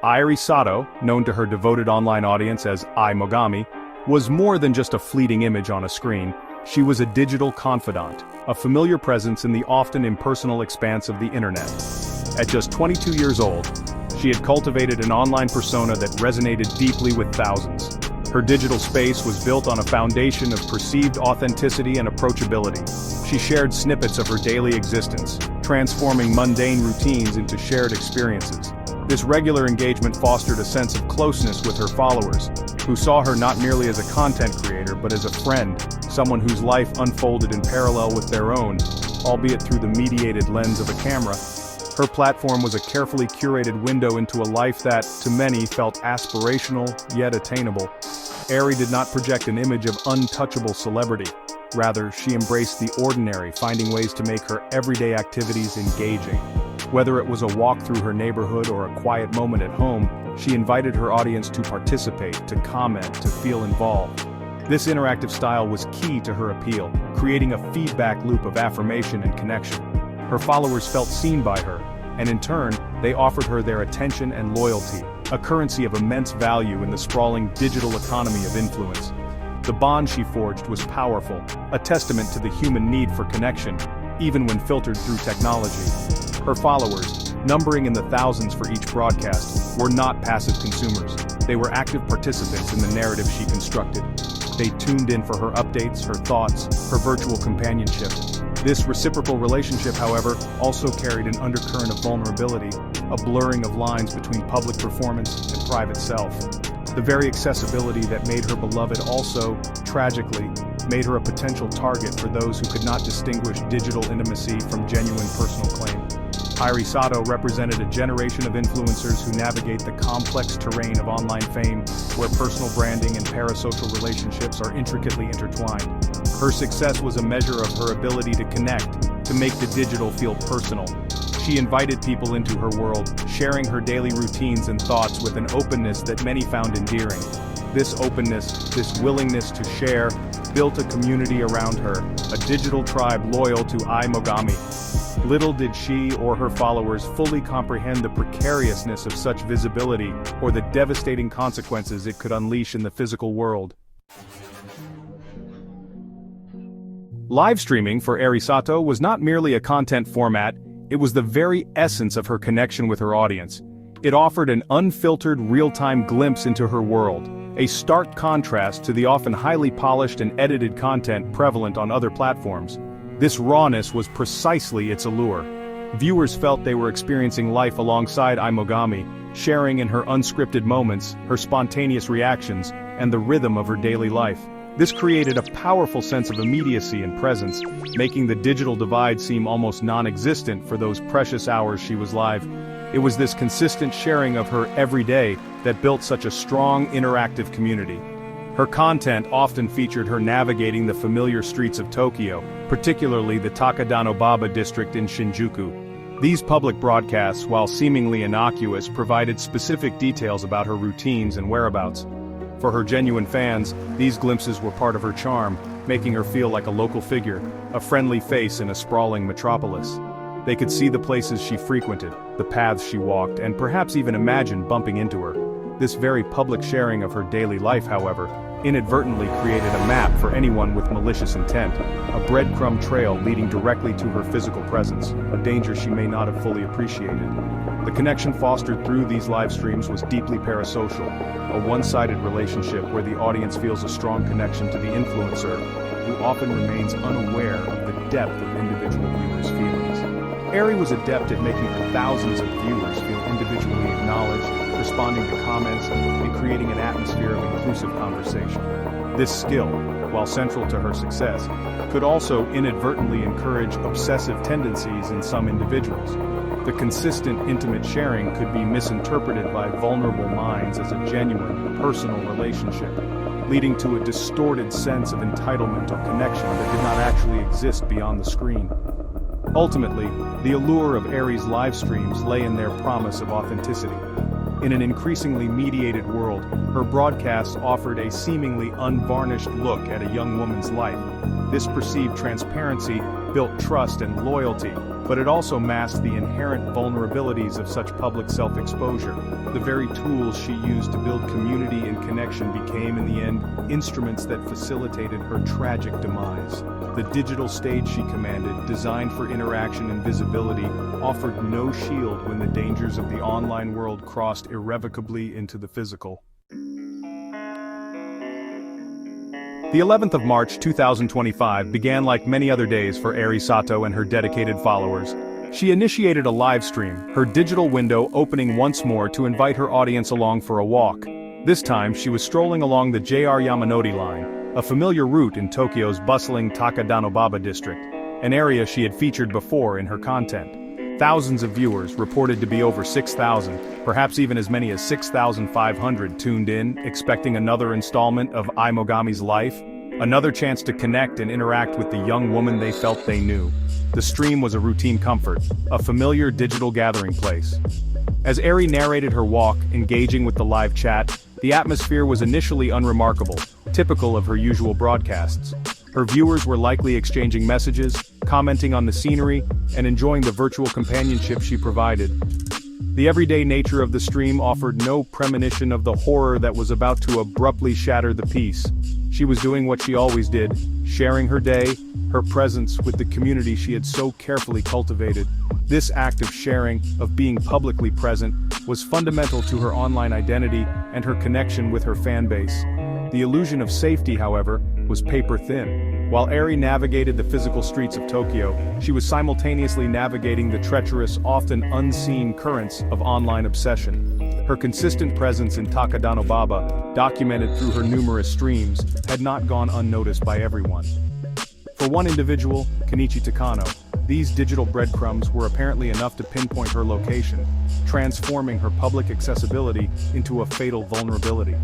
Sato, known to her devoted online audience as Mogami, was more than just a fleeting image on a screen. She was a digital confidant, a familiar presence in the often impersonal expanse of the internet. At just 22 years old, she had cultivated an online persona that resonated deeply with thousands. Her digital space was built on a foundation of perceived authenticity and approachability. She shared snippets of her daily existence, transforming mundane routines into shared experiences. This regular engagement fostered a sense of closeness with her followers, who saw her not merely as a content creator but as a friend, someone whose life unfolded in parallel with their own, albeit through the mediated lens of a camera. Her platform was a carefully curated window into a life that, to many, felt aspirational, yet attainable. Aerie did not project an image of untouchable celebrity. Rather, she embraced the ordinary, finding ways to make her everyday activities engaging. Whether it was a walk through her neighborhood or a quiet moment at home, she invited her audience to participate, to comment, to feel involved. This interactive style was key to her appeal, creating a feedback loop of affirmation and connection. Her followers felt seen by her, and in turn, they offered her their attention and loyalty, a currency of immense value in the sprawling digital economy of influence. The bond she forged was powerful, a testament to the human need for connection, even when filtered through technology. Her followers, numbering in the thousands for each broadcast, were not passive consumers. They were active participants in the narrative she constructed. They tuned in for her updates, her thoughts, her virtual companionship. This reciprocal relationship, however, also carried an undercurrent of vulnerability, a blurring of lines between public performance and private self. The very accessibility that made her beloved also, tragically, made her a potential target for those who could not distinguish digital intimacy from genuine personal claim. Sato represented a generation of influencers who navigate the complex terrain of online fame, where personal branding and parasocial relationships are intricately intertwined. Her success was a measure of her ability to connect, to make the digital feel personal. She invited people into her world, sharing her daily routines and thoughts with an openness that many found endearing. This openness, this willingness to share, built a community around her, a digital tribe loyal to Mogami. Little did she or her followers fully comprehend the precariousness of such visibility or the devastating consequences it could unleash in the physical world. Live streaming for Aerie Sato was not merely a content format, it was the very essence of her connection with her audience. It offered an unfiltered, real-time glimpse into her world, a stark contrast to the often highly polished and edited content prevalent on other platforms. This rawness was precisely its allure. Viewers felt they were experiencing life alongside Mogami, sharing in her unscripted moments, her spontaneous reactions, and the rhythm of her daily life. This created a powerful sense of immediacy and presence, making the digital divide seem almost non-existent for those precious hours she was live. It was this consistent sharing of her everyday that built such a strong, interactive community. Her content often featured her navigating the familiar streets of Tokyo, particularly the Takadanobaba district in Shinjuku. These public broadcasts, while seemingly innocuous, provided specific details about her routines and whereabouts. For her genuine fans, these glimpses were part of her charm, making her feel like a local figure, a friendly face in a sprawling metropolis. They could see the places she frequented, the paths she walked, and perhaps even imagine bumping into her. This very public sharing of her daily life, however, inadvertently created a map for anyone with malicious intent, a breadcrumb trail leading directly to her physical presence, a danger she may not have fully appreciated. The connection fostered through these live streams was deeply parasocial, a one-sided relationship where the audience feels a strong connection to the influencer, who often remains unaware of the depth of individual viewers' feelings. Aerie was adept at making her thousands of viewers feel individually acknowledged, responding to comments, and creating an atmosphere of inclusive conversation. This skill, while central to her success, could also inadvertently encourage obsessive tendencies in some individuals. The consistent, intimate sharing could be misinterpreted by vulnerable minds as a genuine, personal relationship, leading to a distorted sense of entitlement or connection that did not actually exist beyond the screen. Ultimately, the allure of Aerie's live streams lay in their promise of authenticity. In an increasingly mediated world, her broadcasts offered a seemingly unvarnished look at a young woman's life. This perceived transparency built trust and loyalty, but it also masked the inherent vulnerabilities of such public self-exposure. The very tools she used to build community and connection became, in the end, instruments that facilitated her tragic demise. The digital stage she commanded, designed for interaction and visibility, offered no shield when the dangers of the online world crossed irrevocably into the physical. The 11th of March 2025 began like many other days for Sato and her dedicated followers. She initiated a live stream, her digital window opening once more to invite her audience along for a walk. This time she was strolling along the JR Yamanori line, a familiar route in Tokyo's bustling Takadanobaba district, an area she had featured before in her content. Thousands of viewers, reported to be over 6,000, perhaps even as many as 6,500, tuned in, expecting another installment of Mogami's life, another chance to connect and interact with the young woman they felt they knew. The stream was a routine comfort, a familiar digital gathering place. As Eri narrated her walk, engaging with the live chat, the atmosphere was initially unremarkable, typical of her usual broadcasts. Her viewers were likely exchanging messages, commenting on the scenery, and enjoying the virtual companionship she provided. The everyday nature of the stream offered no premonition of the horror that was about to abruptly shatter the peace. She was doing what she always did, sharing her day, her presence with the community she had so carefully cultivated. This act of sharing, of being publicly present, was fundamental to her online identity and her connection with her fanbase. The illusion of safety, however, was paper-thin. While Eri navigated the physical streets of Tokyo, she was simultaneously navigating the treacherous, often unseen currents of online obsession. Her consistent presence in Takadanobaba, documented through her numerous streams, had not gone unnoticed by everyone. For one individual, Kenichi Takano, these digital breadcrumbs were apparently enough to pinpoint her location, transforming her public accessibility into a fatal vulnerability.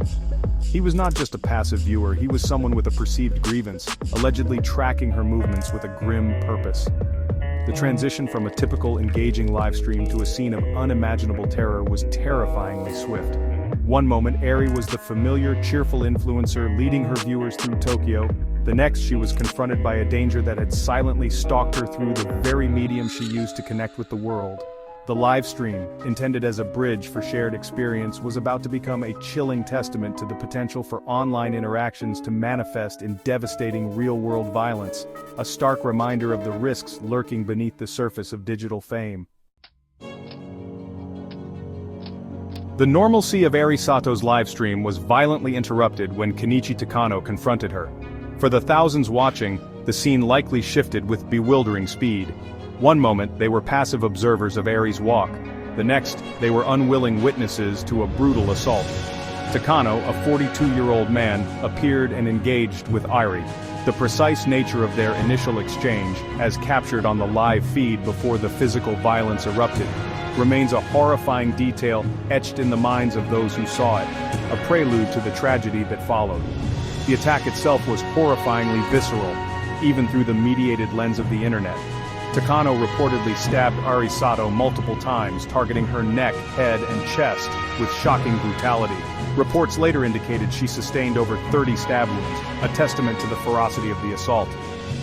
He was not just a passive viewer, he was someone with a perceived grievance, allegedly tracking her movements with a grim purpose. The transition from a typical engaging livestream to a scene of unimaginable terror was terrifyingly swift. One moment, Eri was the familiar, cheerful influencer leading her viewers through Tokyo. The next, she was confronted by a danger that had silently stalked her through the very medium she used to connect with the world. The live stream, intended as a bridge for shared experience, was about to become a chilling testament to the potential for online interactions to manifest in devastating real-world violence, a stark reminder of the risks lurking beneath the surface of digital fame. The normalcy of Sato's livestream was violently interrupted when Kenichi Takano confronted her. For the thousands watching, the scene likely shifted with bewildering speed. One moment, they were passive observers of Eri's walk. The next, they were unwilling witnesses to a brutal assault. Takano, a 42-year-old man, appeared and engaged with Eri. The precise nature of their initial exchange, as captured on the live feed before the physical violence erupted, remains a horrifying detail etched in the minds of those who saw it, a prelude to the tragedy that followed. The attack itself was horrifyingly visceral, even through the mediated lens of the internet. Takano reportedly stabbed Sato multiple times, targeting her neck, head, and chest with shocking brutality. Reports later indicated she sustained over 30 stab wounds, a testament to the ferocity of the assault.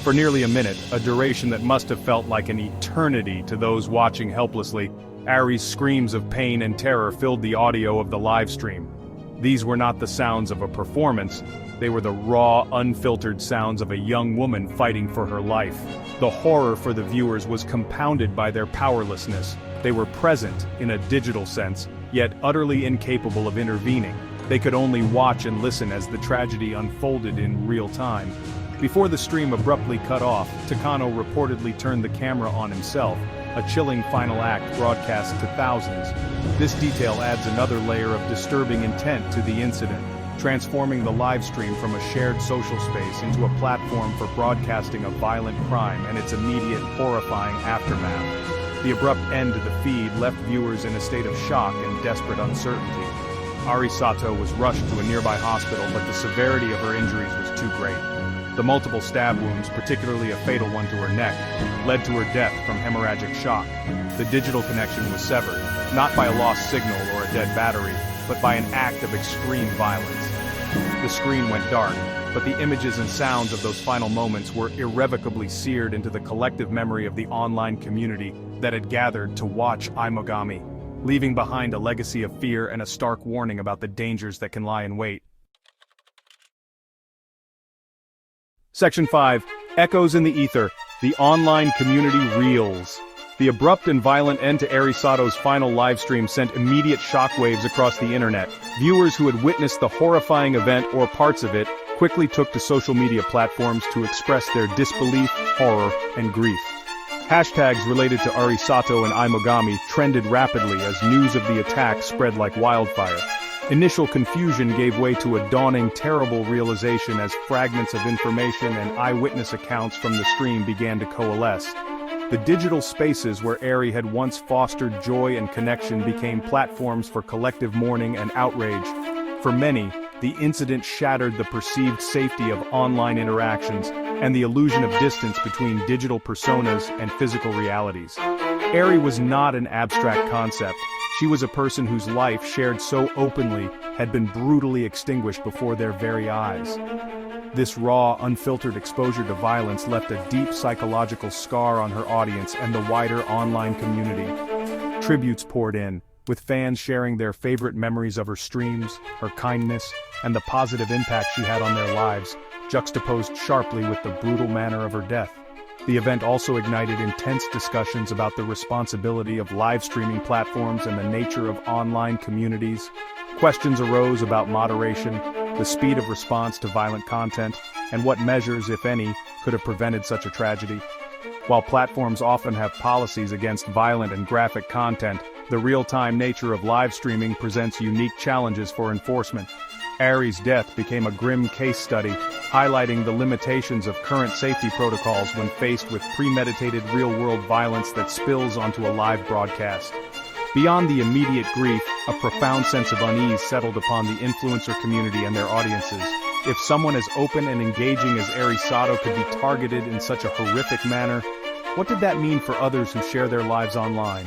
For nearly a minute, a duration that must have felt like an eternity to those watching helplessly, Ari's screams of pain and terror filled the audio of the live stream. These were not the sounds of a performance, they were the raw, unfiltered sounds of a young woman fighting for her life. The horror for the viewers was compounded by their powerlessness. They were present, in a digital sense, yet utterly incapable of intervening. They could only watch and listen as the tragedy unfolded in real time. Before the stream abruptly cut off, Takano reportedly turned the camera on himself, a chilling final act broadcast to thousands. This detail adds another layer of disturbing intent to the incident, transforming the live stream from a shared social space into a platform for broadcasting a violent crime and its immediate, horrifying aftermath. The abrupt end to the feed left viewers in a state of shock and desperate uncertainty. Sato was rushed to a nearby hospital, but the severity of her injuries was too great. The multiple stab wounds, particularly a fatal one to her neck, led to her death from hemorrhagic shock. The digital connection was severed, not by a lost signal or a dead battery, but by an act of extreme violence. The screen went dark, but the images and sounds of those final moments were irrevocably seared into the collective memory of the online community that had gathered to watch Aimogami, leaving behind a legacy of fear and a stark warning about the dangers that can lie in wait. Section 5. Echoes in the Ether. The online community reels. The abrupt and violent end to Eri Sato's final livestream sent immediate shockwaves across the internet. Viewers who had witnessed the horrifying event or parts of it quickly took to social media platforms to express their disbelief, horror, and grief. Hashtags related to Eri Sato and Aimogami trended rapidly as news of the attack spread like wildfire. Initial confusion gave way to a dawning, terrible realization as fragments of information and eyewitness accounts from the stream began to coalesce. The digital spaces where Eri had once fostered joy and connection became platforms for collective mourning and outrage. For many, the incident shattered the perceived safety of online interactions and the illusion of distance between digital personas and physical realities. Eri was not an abstract concept. She was a person whose life, shared so openly, had been brutally extinguished before their very eyes. This raw, unfiltered exposure to violence left a deep psychological scar on her audience and the wider online community. Tributes poured in, with fans sharing their favorite memories of her streams, her kindness, and the positive impact she had on their lives, juxtaposed sharply with the brutal manner of her death. The event also ignited intense discussions about the responsibility of live streaming platforms and the nature of online communities. Questions arose about moderation, the speed of response to violent content, and what measures, if any, could have prevented such a tragedy. While platforms often have policies against violent and graphic content, the real-time nature of live streaming presents unique challenges for enforcement. Eri's death became a grim case study, highlighting the limitations of current safety protocols when faced with premeditated real-world violence that spills onto a live broadcast. Beyond the immediate grief, a profound sense of unease settled upon the influencer community and their audiences. If someone as open and engaging as Eri Sato could be targeted in such a horrific manner, what did that mean for others who share their lives online?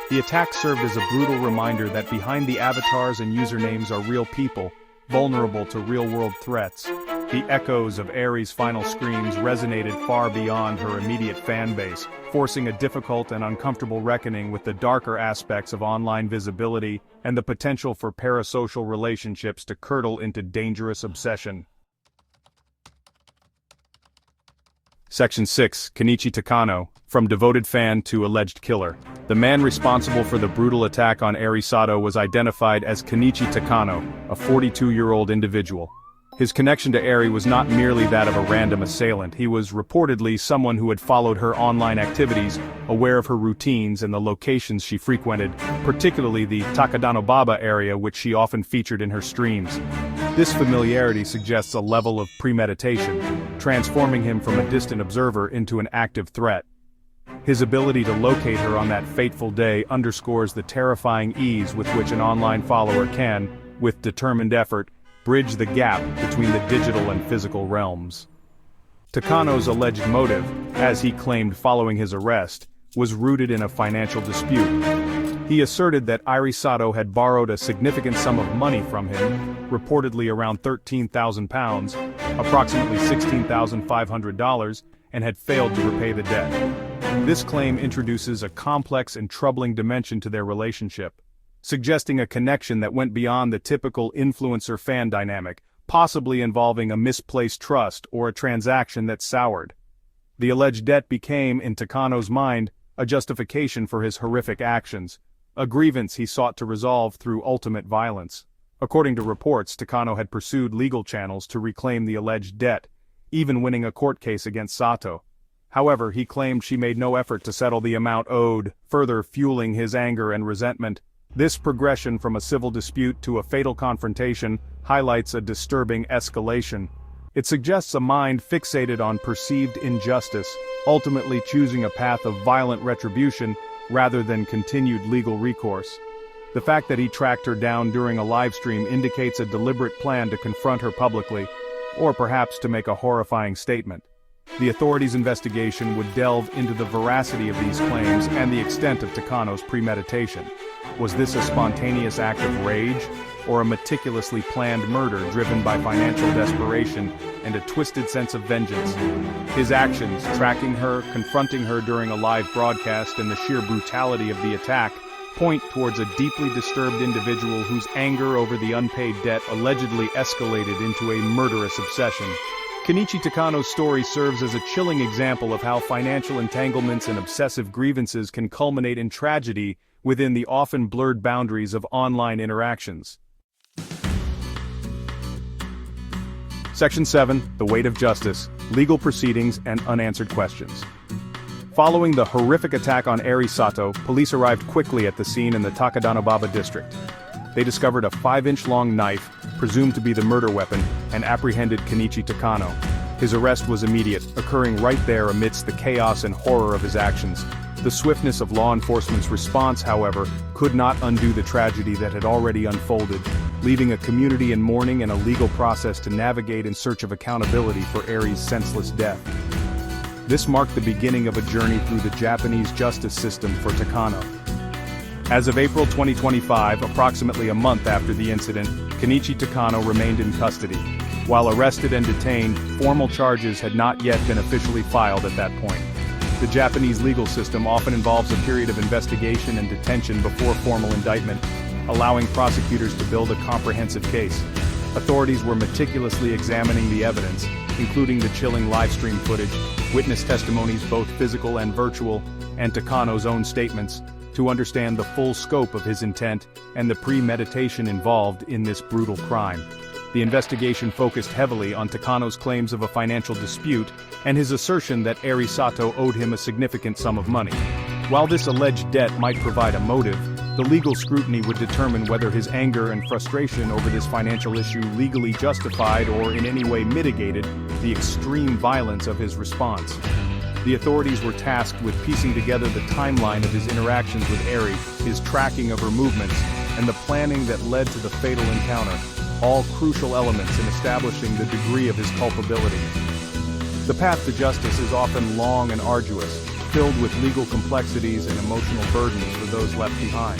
The attack served as a brutal reminder that behind the avatars and usernames are real people, vulnerable to real-world threats. The echoes of Eri's final screams resonated far beyond her immediate fan base, forcing a difficult and uncomfortable reckoning with the darker aspects of online visibility and the potential for parasocial relationships to curdle into dangerous obsession. Section 6. Kenichi Takano, from devoted fan to alleged killer. The man responsible for the brutal attack on Eri Sato was identified as Kenichi Takano, a 42-year-old individual. His connection to Eri was not merely that of a random assailant. He was reportedly someone who had followed her online activities, aware of her routines and the locations she frequented, particularly the Takadanobaba area which she often featured in her streams. This familiarity suggests a level of premeditation, transforming him from a distant observer into an active threat. His ability to locate her on that fateful day underscores the terrifying ease with which an online follower can, with determined effort, bridge the gap between the digital and physical realms. Takano's alleged motive, as he claimed following his arrest, was rooted in a financial dispute. He asserted that Eri Sato had borrowed a significant sum of money from him, reportedly around £13,000, approximately $16,500, and had failed to repay the debt. This claim introduces a complex and troubling dimension to their relationship, suggesting a connection that went beyond the typical influencer-fan dynamic, possibly involving a misplaced trust or a transaction that soured. The alleged debt became, in Takano's mind, a justification for his horrific actions, a grievance he sought to resolve through ultimate violence. According to reports, Takano had pursued legal channels to reclaim the alleged debt, even winning a court case against Sato. However, he claimed she made no effort to settle the amount owed, further fueling his anger and resentment. This progression from a civil dispute to a fatal confrontation highlights a disturbing escalation. It suggests a mind fixated on perceived injustice, ultimately choosing a path of violent retribution rather than continued legal recourse. The fact that he tracked her down during a livestream indicates a deliberate plan to confront her publicly, or perhaps to make a horrifying statement. The authorities' investigation would delve into the veracity of these claims and the extent of Takano's premeditation. Was this a spontaneous act of rage, or a meticulously planned murder driven by financial desperation and a twisted sense of vengeance? His actions, tracking her, confronting her during a live broadcast, and the sheer brutality of the attack, point towards a deeply disturbed individual whose anger over the unpaid debt allegedly escalated into a murderous obsession. Kenichi Takano's story serves as a chilling example of how financial entanglements and obsessive grievances can culminate in tragedy within the often blurred boundaries of online interactions. Section 7, The Weight of Justice, Legal Proceedings and Unanswered Questions. Following the horrific attack on Eri Sato, police arrived quickly at the scene in the Takadanobaba district. They discovered a 5-inch-long knife, presumed to be the murder weapon, and apprehended Kenichi Takano. His arrest was immediate, occurring right there amidst the chaos and horror of his actions. The swiftness of law enforcement's response, however, could not undo the tragedy that had already unfolded, leaving a community in mourning and a legal process to navigate in search of accountability for Eri's senseless death. This marked the beginning of a journey through the Japanese justice system for Takano. As of April 2025, approximately a month after the incident, Kenichi Takano remained in custody. While arrested and detained, formal charges had not yet been officially filed at that point. The Japanese legal system often involves a period of investigation and detention before formal indictment, allowing prosecutors to build a comprehensive case. Authorities were meticulously examining the evidence, including the chilling live-stream footage, witness testimonies both physical and virtual, and Takano's own statements, to understand the full scope of his intent and the premeditation involved in this brutal crime. The investigation focused heavily on Takano's claims of a financial dispute and his assertion that Eri Sato owed him a significant sum of money. While this alleged debt might provide a motive, the legal scrutiny would determine whether his anger and frustration over this financial issue legally justified or in any way mitigated the extreme violence of his response. The authorities were tasked with piecing together the timeline of his interactions with Eri, his tracking of her movements, and the planning that led to the fatal encounter, all crucial elements in establishing the degree of his culpability. The path to justice is often long and arduous, filled with legal complexities and emotional burdens for those left behind.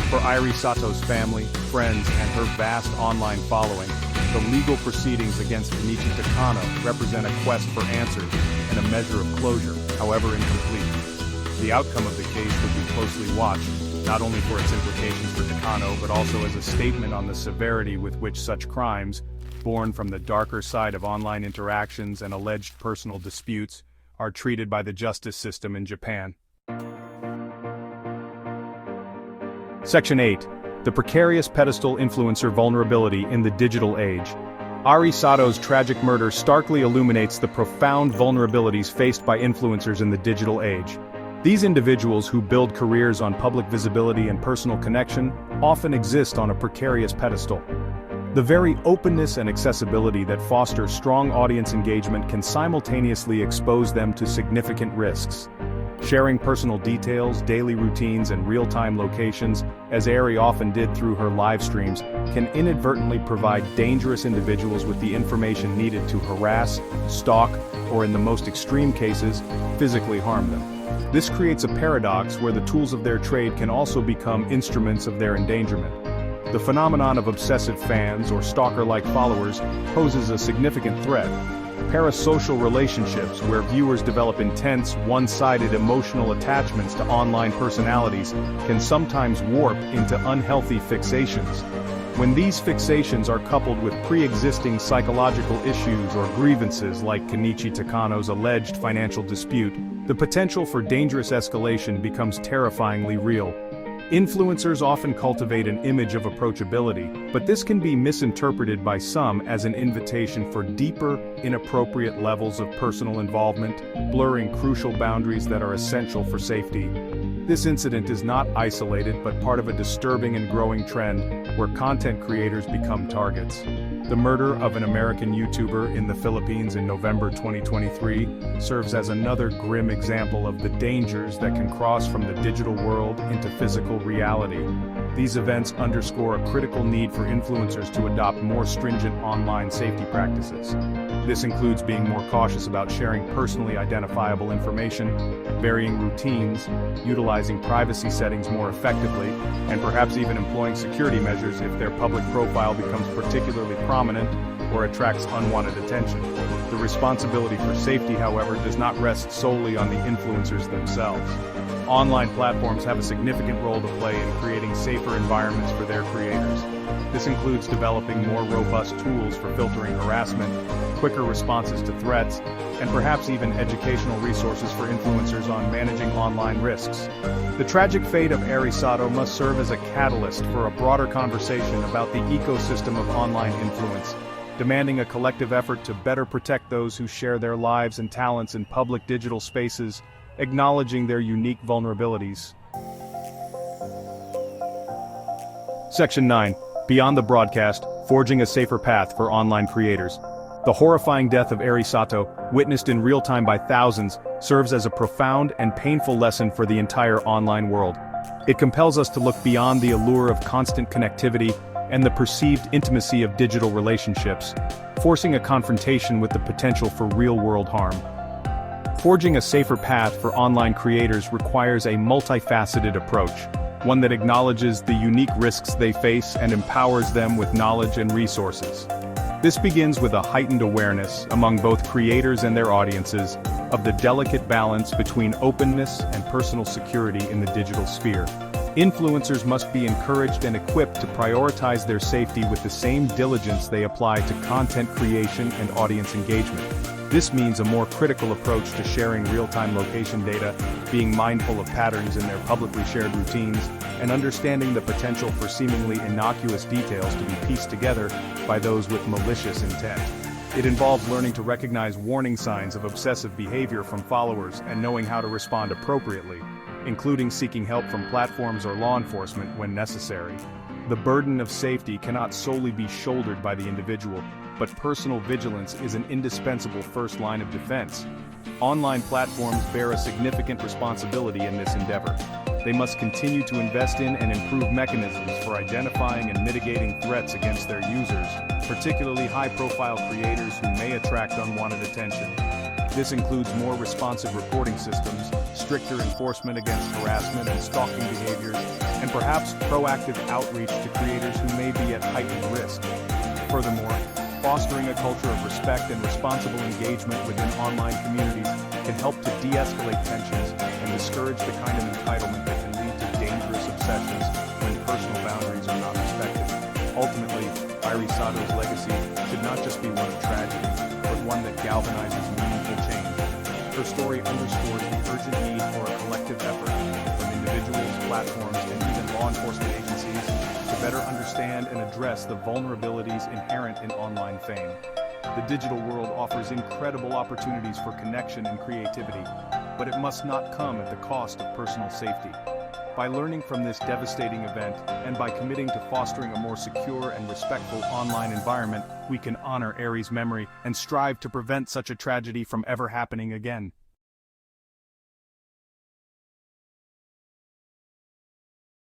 For Eri Sato's family, friends, and her vast online following, the legal proceedings against Kenichi Takano represent a quest for answers and a measure of closure, however incomplete. The outcome of the case will be closely watched, not only for its implications for Takano, but also as a statement on the severity with which such crimes, born from the darker side of online interactions and alleged personal disputes, are treated by the justice system in Japan. Section 8. The Precarious Pedestal Influencer Vulnerability in the Digital Age. Eri Sato's tragic murder starkly illuminates the profound vulnerabilities faced by influencers in the digital age. These individuals who build careers on public visibility and personal connection often exist on a precarious pedestal. The very openness and accessibility that foster strong audience engagement can simultaneously expose them to significant risks. Sharing personal details, daily routines, and real-time locations, as Eri often did through her live streams, can inadvertently provide dangerous individuals with the information needed to harass, stalk, or in the most extreme cases, physically harm them. This creates a paradox where the tools of their trade can also become instruments of their endangerment. The phenomenon of obsessive fans or stalker-like followers poses a significant threat. Parasocial relationships where viewers develop intense, one-sided emotional attachments to online personalities can sometimes warp into unhealthy fixations. When these fixations are coupled with pre-existing psychological issues or grievances like Kenichi Takano's alleged financial dispute, the potential for dangerous escalation becomes terrifyingly real. Influencers often cultivate an image of approachability, but this can be misinterpreted by some as an invitation for deeper, inappropriate levels of personal involvement, blurring crucial boundaries that are essential for safety. This incident is not isolated but part of a disturbing and growing trend where content creators become targets. The murder of an American YouTuber in the Philippines in November 2023 serves as another grim example of the dangers that can cross from the digital world into physical reality. These events underscore a critical need for influencers to adopt more stringent online safety practices. This includes being more cautious about sharing personally identifiable information, varying routines, utilizing utilizing privacy settings more effectively, and perhaps even employing security measures if their public profile becomes particularly prominent or attracts unwanted attention. The responsibility for safety, however, does not rest solely on the influencers themselves. Online platforms have a significant role to play in creating safer environments for their creators. This includes developing more robust tools for filtering harassment, quicker responses to threats, and perhaps even educational resources for influencers on managing online risks. The tragic fate of Sato must serve as a catalyst for a broader conversation about the ecosystem of online influence, demanding a collective effort to better protect those who share their lives and talents in public digital spaces, acknowledging their unique vulnerabilities. Section 9. Beyond the broadcast, forging a safer path for online creators. The horrifying death of Sato, witnessed in real time by thousands, serves as a profound and painful lesson for the entire online world. It compels us to look beyond the allure of constant connectivity and the perceived intimacy of digital relationships, forcing a confrontation with the potential for real-world harm. Forging a safer path for online creators requires a multifaceted approach, one that acknowledges the unique risks they face and empowers them with knowledge and resources. This begins with a heightened awareness among both creators and their audiences of the delicate balance between openness and personal security in the digital sphere. Influencers must be encouraged and equipped to prioritize their safety with the same diligence they apply to content creation and audience engagement. This means a more critical approach to sharing real-time location data, being mindful of patterns in their publicly shared routines, and understanding the potential for seemingly innocuous details to be pieced together by those with malicious intent. It involves learning to recognize warning signs of obsessive behavior from followers and knowing how to respond appropriately, including seeking help from platforms or law enforcement when necessary. The burden of safety cannot solely be shouldered by the individual, but personal vigilance is an indispensable first line of defense. Online platforms bear a significant responsibility in this endeavor. They must continue to invest in and improve mechanisms for identifying and mitigating threats against their users, particularly high-profile creators who may attract unwanted attention. This includes more responsive reporting systems, stricter enforcement against harassment and stalking behaviors, and perhaps proactive outreach to creators who may be at heightened risk. Furthermore, fostering a culture of respect and responsible engagement within online communities can help to de-escalate tensions and discourage the kind of entitlement that can lead to dangerous obsessions when personal boundaries are not respected. Ultimately, Sato's legacy should not just be one of tragedy, but one that galvanizes meaningful change. Her story underscores the urgent need for a collective effort from individuals, platforms, and even law enforcement agencies to better understand and address the vulnerabilities inherent in online fame. The digital world offers incredible opportunities for connection and creativity, but it must not come at the cost of personal safety. By learning from this devastating event, and by committing to fostering a more secure and respectful online environment, we can honor Ari's memory and strive to prevent such a tragedy from ever happening again.